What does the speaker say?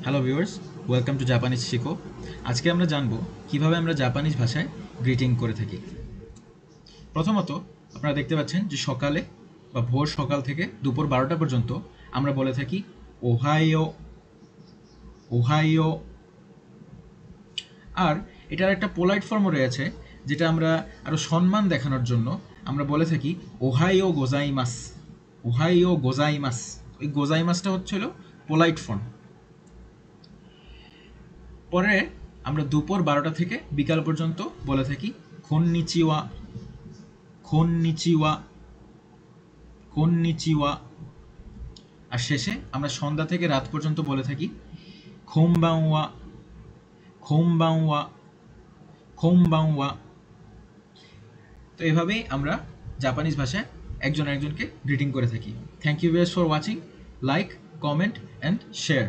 Hello viewers, welcome to Japanese শিখো। আজকে আমরা জানব কিভাবে আমরা জাপানিজ ভাষায় গ্রিটিং করে থাকি। প্রথমত আপনারা দেখতে পাচ্ছেন যে সকালে বা ভোর সকাল থেকে দুপুর 12টা পর্যন্ত আমরা বলে থাকি ওহাইও ওহাইও। আর এটার একটা পোলাইট ফর্মও রয়েছে, যেটা আমরা আরও সম্মান দেখানোর জন্য আমরা বলে থাকি ওহাইও গোজাইমাস। ওহাইও গোজাইমাস, ওই গোজাইমাসটা হচ্ছিল পোলাইট ফর্ম। পরে আমরা দুপুর 12টা থেকে বিকাল পর্যন্ত বলে থাকি খোননিচিওয়া খোননিচিওয়া খোননিচিওয়া। আর শেষে আমরা সন্ধ্যা থেকে রাত পর্যন্ত বলে থাকি খোমবাংওয়া খোমবাংওয়া খোমবাংওয়া। তো এভাবেই আমরা জাপানিজ ভাষায় একজন একজনকে গ্রিটিং করে থাকি। Thank you very much for watching. Like, comment and share.